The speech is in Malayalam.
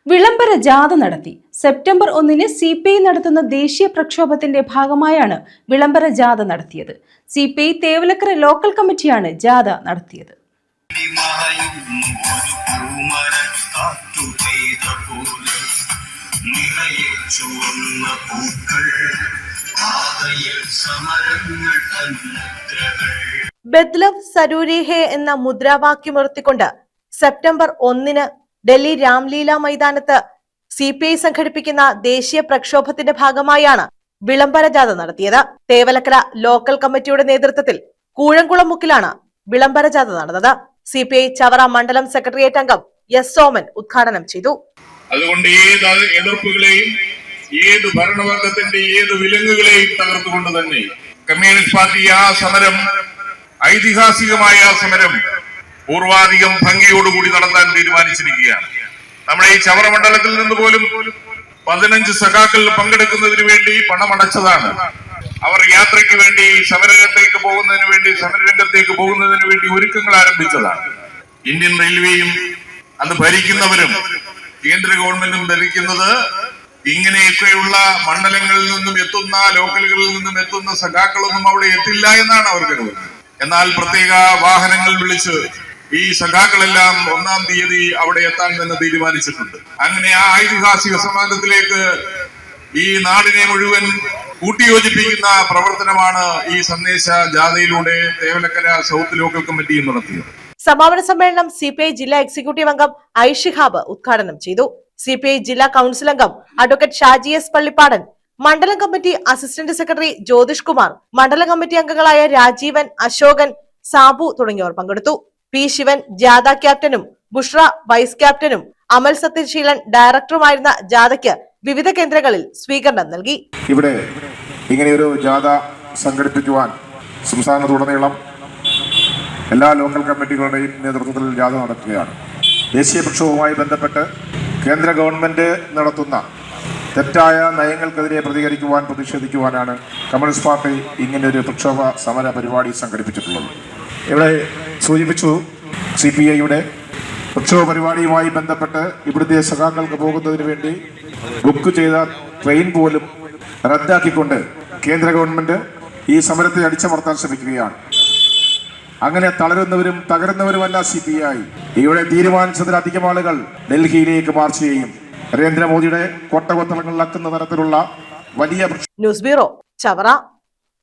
വിളംബര ജാഥ നടത്തി. സെപ്റ്റംബർ 1 CPI നടത്തുന്ന ദേശീയ പ്രക്ഷോഭത്തിന്റെ ഭാഗമായാണ് വിളംബര ജാഥ നടത്തിയത്. CPI തേവലക്കര ലോക്കൽ കമ്മിറ്റിയാണ് ജാഥ നടത്തിയത്. ബദ്ലവ് സരൂരി ഹേ എന്ന മുദ്രാവാക്യമുയർത്തിക്കൊണ്ട് സെപ്റ്റംബർ 1 ഡൽഹി രാംലീല മൈതാനത്ത് CPI സംഘടിപ്പിക്കുന്ന ദേശീയ പ്രക്ഷോഭത്തിന്റെ ഭാഗമായാണ് വിളംബര ജാഥ നടത്തിയത്. തേവലക്കര ലോക്കൽ കമ്മിറ്റിയുടെ നേതൃത്വത്തിൽ കൂഴംകുളം മുക്കിലാണ് വിളംബര ജാഥ നടന്നത്. CPI ചവറ മണ്ഡലം സെക്രട്ടേറിയറ്റ് അംഗം എസ് സോമൻ ഉദ്ഘാടനം ചെയ്തു. അതുകൊണ്ട് ഏത് എതിർപ്പുകളെയും ഏത് ഭരണവർഗത്തിന്റെ ഏത് വിലങ്ങുകളെയും തകർത്തുകൊണ്ട് തന്നെ കമ്മ്യൂണിസ്റ്റ് പാർട്ടി ആ സമരം, ഐതിഹാസികമായ ആ സമരം പൂർവാധികം ഭംഗിയോടുകൂടി നടത്താൻ തീരുമാനിച്ചിരിക്കുകയാണ്. നമ്മുടെ ഈ ചവറ മണ്ഡലത്തിൽ നിന്ന് പോലും 15 സഖാക്കൾ പങ്കെടുക്കുന്നതിന് വേണ്ടി പണമടച്ചതാണ്. അവർ യാത്രയ്ക്ക് വേണ്ടി സമരരംഗത്തേക്ക് പോകുന്നതിന് വേണ്ടി ഒരുക്കങ്ങൾ ആരംഭിച്ചതാണ്. ഇന്ത്യൻ റെയിൽവേയും അത് ഭരിക്കുന്നവരും കേന്ദ്ര ഗവൺമെന്റും ധരിക്കുന്നത് ഇങ്ങനെയൊക്കെയുള്ള മണ്ഡലങ്ങളിൽ നിന്നും എത്തുന്ന, ലോക്കലുകളിൽ നിന്നും എത്തുന്ന സഖാക്കളൊന്നും അവിടെ എത്തില്ല എന്നാണ് അവർ കരുതുന്നത്. എന്നാൽ പ്രത്യേക വാഹനങ്ങൾ വിളിച്ച് ഈ സഖാക്കളെല്ലാം 1-ാം തീയതി അവിടെ എത്താൻ തന്നെ തീരുമാനിച്ചിട്ടുണ്ട്. അങ്ങനെ ആ ഐതിഹാസിക സമാജത്തിലേക്ക് ഈ നാടിനെ മുഴുവൻ കൂട്ടിയോജിപ്പിക്കുന്ന പ്രവർത്തനമാണ് ഈ സന്ദേശ ജാഥയിലൂടെ തേവലക്കര സൗത്ത് ലോക്കൽ കമ്മിറ്റി നടത്തിയത്. സമാപന സമ്മേളനം CPI ജില്ലാ എക്സിക്യൂട്ടീവ് അംഗം ഐ ഷിഹാബ് ഉദ്ഘാടനം ചെയ്തു. CPI ജില്ലാ കൌൺസിൽ അംഗം അഡ്വക്കേറ്റ് ഷാജി എസ് പള്ളിപ്പാടൻ, മണ്ഡലം committee assistant secretary Jyothish Kumar, മണ്ഡലം കമ്മിറ്റി അംഗങ്ങളായ രാജീവൻ, അശോകൻ, സാബു തുടങ്ങിയവർ പങ്കെടുത്തു. P ശിവൻ ജാഥ ക്യാപ്റ്റനും ബുഷ്ര വൈസ് ക്യാപ്റ്റനും അമൽ സത്യശീലൻ ഡയറക്ടറുമായിരുന്ന ജാഥയ്ക്ക് വിവിധ കേന്ദ്രങ്ങളിൽ സ്വീകരണം നൽകി. ഇവിടെ ഇങ്ങനെയൊരു ജാഥ സംഘടിപ്പിക്കുവാൻ സംസ്ഥാനത്തുടനീളം എല്ലാ ലോക്കൽ കമ്മിറ്റികളുടെയും നേതൃത്വത്തിൽ ജാഥ നടക്കുകയാണ്. ദേശീയ പ്രക്ഷോഭവുമായി ബന്ധപ്പെട്ട് കേന്ദ്ര ഗവൺമെന്റ് നടത്തുന്ന തെറ്റായ നയങ്ങൾക്കെതിരെ പ്രതിഷേധിക്കുവാനാണ് കമ്മ്യൂണിസ്റ്റ് പാർട്ടി ഇങ്ങനെയൊരു പ്രക്ഷോഭ സമര പരിപാടി സംഘടിപ്പിച്ചിട്ടുള്ളത്. ഇവിടെ സൂചിപ്പിച്ചു, CPIയുടെ പ്രക്ഷോഭ പരിപാടിയുമായി ബന്ധപ്പെട്ട് ഇവിടുത്തെ സഖാക്കൾക്ക് പോകുന്നതിന് വേണ്ടി ബുക്ക് ചെയ്ത ട്രെയിൻ പോലും റദ്ദാക്കിക്കൊണ്ട് കേന്ദ്ര ഗവൺമെന്റ് ഈ സമരത്തെ അടിച്ചമർത്താൻ ശ്രമിക്കുകയാണ്. അങ്ങനെ തളരുന്നവരും തകരുന്നവരുമല്ല CPI. ഇവിടെ തീരുമാനിച്ചതിലധികം ആളുകൾ ഡൽഹിയിലേക്ക് മാർച്ച് ചെയ്യും. നരേന്ദ്രമോദിയുടെ കോട്ടകൊത്തളങ്ങളിലാക്കുന്ന തരത്തിലുള്ള വലിയ ന്യൂസ് ബ്യൂറോ ചവറ.